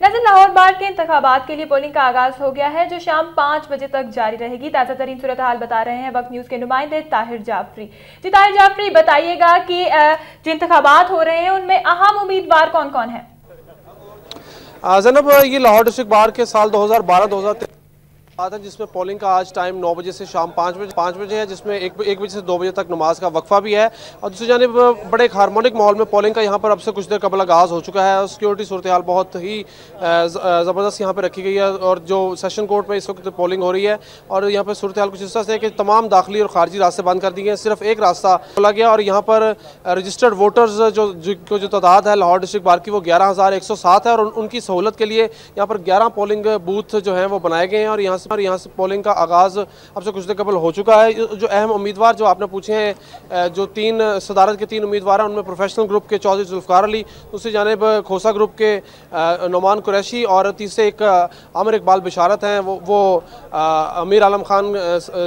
नाज़रीन, लाहौर बार के इंतखाबात के लिए पोलिंग का आगाज हो गया है, जो शाम 5 बजे तक जारी रहेगी। ताज़ा तरीन सूरत हाल बता रहे हैं वक्त न्यूज़ के नुमाइंदे ताहिर जाफरी। जी ताहिर जाफरी, बताइएगा कि जो इंतखाबात हो रहे हैं उनमें अहम उम्मीदवार कौन कौन है? ज़ैनब, ये लाहौर डिस्ट्रिक्ट बार के साल 2012-2013 है, जिसमें पोलिंग का आज टाइम 9 बजे से शाम 5 बजे है, जिसमें 1 बजे से 2 बजे तक नमाज का वक्फा भी है। और दूसरी जानिब बड़े एक हार्मोनिक माहौल में पोलिंग का यहाँ पर अब से कुछ देर कबल आगाज़ हो चुका है। सिक्योरिटी सूरत हाल बहुत ही ज़बरदस्त यहाँ पर रखी गई है और जो सेशन कोर्ट में इस वक्त पोलिंग हो रही है और यहाँ पर सूरत हाल कुछ इस तरह से है कि तमाम दाखिली और खारजी रास्ते बंद कर दिए हैं। सिर्फ एक रास्ता खोला गया और यहाँ पर रजिस्टर्ड वोटर्स जो तादाद है लाहौर डिस्ट्रिक्ट बार की वो 11,107 है और उनकी सहूलत के लिए यहाँ पर 11 पोलिंग बूथ जो हैं वो बनाए गए हैं और यहाँ से पोलिंग का आगाज़ अब से कुछ देर कबल हो चुका है। जो अहम उम्मीदवार जो आपने पूछे हैं, जो सदारत के 3 उम्मीदवार हैं, उनमें प्रोफेशनल ग्रुप के चौधरी जुल्फ़कार अली, दूसरी जानिब खोसा ग्रुप के नुमान कुरैशी और तीसरे एक आमिर इकबाल बिशारत हैं। वो अमीर आलम खान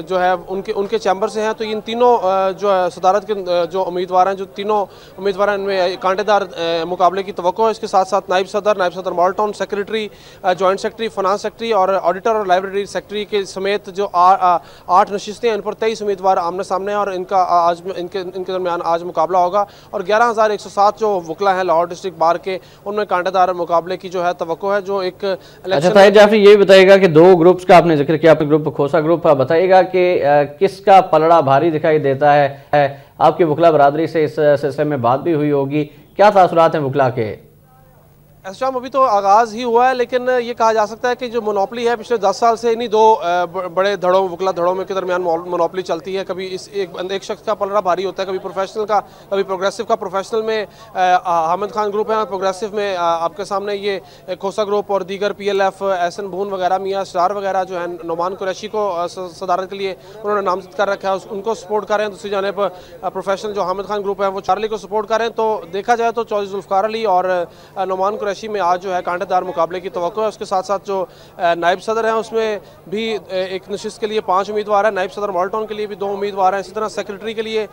जो है उनके चैम्बर से हैं। तो इन तीनों जो सदारत के जो उम्मीदवार हैं, जो तीनों उम्मीदवार हैं, इनमें कांटेदार मुकाबले की तवक्को है। इसके साथ साथ नायब सदर model town secretary, joint secretary, finance secretary और ऑडिटर और लाइब्रेरी सेक्रेटरी के समेत जो 8 नशिस्तें हैं, इन पर 23 उम्मीदवार आमने सामने हैं और इनके दरमियान आज मुकाबला होगा। और 11,107 जो वकला हैं लाहौर डिस्ट्रिक्ट बार के, उनमें कांटेदार मुकाबले की जो है तवक्को है। जो एक अच्छा ताहिर जाफरी, ये बताइएगा कि 2 ग्रुप्स का आपने जिक्र किया, अपने ग्रुप खोसा ग्रुप, बताइएगा कि किसका पलड़ा भारी दिखाई देता है? आपकी वकला बरादरी से इस सिलसिले में बात भी हुई होगी, क्या तासुरात हैं वकला के? एहतशाम अभी तो आगाज़ ही हुआ है, लेकिन ये कहा जा सकता है कि जो मोनोपली है पिछले 10 साल से इन्हीं 2 बड़े धड़ों वकला धड़ों में के दरमियान मोनोपली चलती है। कभी एक शख्स का पलड़ा भारी होता है, कभी प्रोफेशनल का, कभी प्रोग्रेसिव का। प्रोफेशनल में हामिद खान ग्रुप है, प्रोग्रेसिव में आपके सामने ये खोसा ग्रुप और दीगर PLF, एहसन भून वगैरह, मियाँ स्टार वगैरह जो है नुमान कुरैशी को सदारत के लिए उन्होंने नामजद कर रखा है, उनको सपोर्ट कर रहे हैं। दूसरी जानिब प्रोफेशनल जो हामिद खान ग्रुप है वो चार्ली को सपोर्ट कर रहे हैं। तो देखा जाए तो चौधरी जुल्फ़कार अली और नुमान कुरैशी में आज जो है कांटेदार मुकाबले की तवक्को है। उसके साथ साथ जो नायब सदर हैं उसमें भी एक नशिस्त के लिए 5 उम्मीदवार हैं। नायब सदर मॉडल टाउन के लिए भी 2 उम्मीदवार हैं। इसी तरह सेक्रेटरी के लिए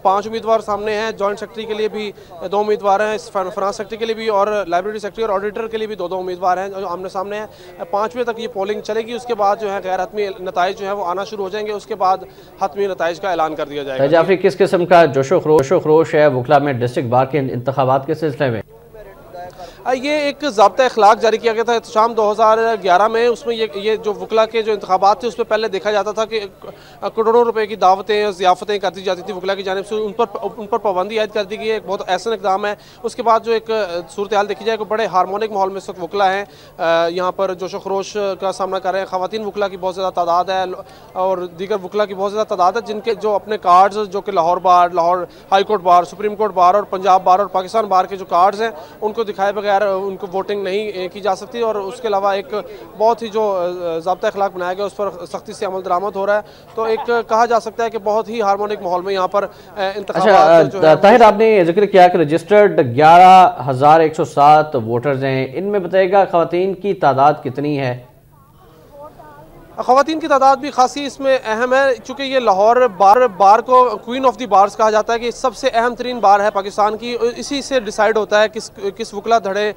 5 उम्मीदवार सामने हैं। जॉइंट सेक्रेटरी के लिए भी 2 उम्मीदवार हैं। फाइनेंस सेक्रेटरी के लिए भी और लाइब्रेरी सेक्रेटरी और ऑडिटर के लिए भी 2 उम्मीदवार हैं जो आमने सामने हैं। 5 बजे तक ये पोलिंग चलेगी। उसके बाद जो है गैर हतमी नताइज जो है वो आना शुरू हो जाएंगे। उसके बाद हतमी नताइज का ऐलान कर दिया जाएगा। जाफरी, किस किस्म का जोशो खरोश है वकला में डिस्ट्रिक्ट बार के इंतखाबात के सिलसिले में? ये एक ज़ाब्ता अखलाक जारी किया गया था शाम 2011 में। उसमें ये जो वकला के जो इंतखाबात थे उसमें पहले देखा जाता था कि करोड़ों रुपए की दावतें ज़ियाफ़तें कर दी जाती थी वकला की जानिब से, उन पर पाबंदी आयद कर दी गई है। एक बहुत ऐसा इक़दाम है। उसके बाद जो एक सूरत हाल देखी जाए कि बड़े हारमोनिक माहौल में इस वक्त वकला हैं, यहाँ पर जोशो खरोश का सामना कर रहे हैं। ख़वातीन वकला की बहुत ज़्यादा तादाद है और दीगर वकला की बहुत ज़्यादा तादाद है, जिनके जो अपने कार्ड्स जो कि लाहौर बार, Lahore high court bar, supreme court bar और पंजाब बार और पाकिस्तान बार के जो कार्ड्स हैं उनको दिखाए बगैर उनको वोटिंग नहीं की जा सकती। और उसके अलावा एक बहुत ही जो ज़ाब्ता अखलाक बनाया गया उस पर सख्ती से अमल दरामद हो रहा है। तो एक कहा जा सकता है कि बहुत ही हार्मोनिक माहौल में यहाँ पर अच्छा ताहिर, आपने जिक्र किया कि रजिस्टर्ड 11,107 वोटर्स हैं, इनमें बताइएगा ख़वातीन की तादाद कितनी है? ख़वातीन की तादाद भी खासी इसमें अहम है, चूँकि ये लाहौर बार को क्वीन ऑफ द बार्स कहा जाता है कि सबसे अहम तरीन बार है पाकिस्तान की। इसी से डिसाइड होता है किस वकला धड़े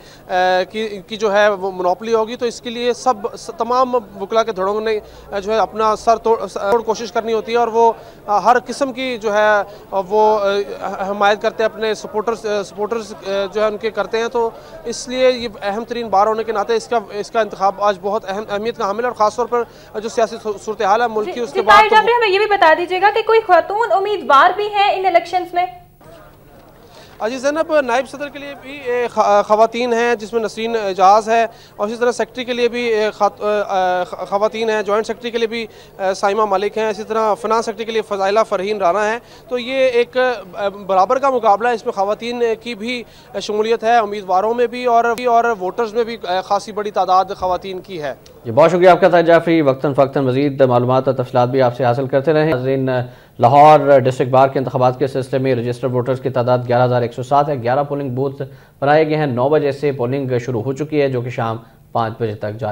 की जो है वो मोनोपली होगी। तो इसके लिए तमाम वकला के धड़ों ने जो है अपना सर तोड़ कोशिश करनी होती है और वो हर किस्म की जो है वो हमायत करते हैं, अपने सपोर्टर्स जो है उनके करते हैं। तो इसलिए ये अहम तरीन बार होने के नाते इसका इंतखाब आज बहुत अहमियत का हामिल है। और ख़ासतौर पर जो सियासी सूरत हाल है मुल्क की, उसके बाद हमें ये भी बता दीजिएगा कि कोई खातून उम्मीदवार भी हैं इन इलेक्शंस में? अजी ज़ैनब, नायब सदर के लिए भी ख़वातीन हैं जिसमें नसरीन एजाज़ है और इसी तरह सेक्रेटरी के लिए भी ख़वातीन हैं। जॉइंट सेक्रेटरी के लिए भी साइमा मालिक हैं। इसी तरह फाइनेंस सेक्रेटरी के लिए फ़ज़ाइला फ़रहीन राना है। तो ये एक बराबर का मुकाबला है। इसमें ख़वातीन की भी शमूलियत है, उम्मीदवारों में भी और वोटर्स में भी खासी बड़ी तादाद ख़वातीन की है। जी, बहुत शुक्रिया आपका ताहिर जाफरी। वक्तन फ़क्तन मज़ीद मालूमात और तफ़सीलात भी आपसे हासिल करते रहें। नाज़रीन, लाहौर डिस्ट्रिक्ट बार के इंतखाबात के सिलसिले में रजिस्टर्ड वोटर्स की तादाद 11,107 है। 11 पोलिंग बूथ बनाए गए हैं। 9 बजे से पोलिंग शुरू हो चुकी है, जो कि शाम 5 बजे तक जारी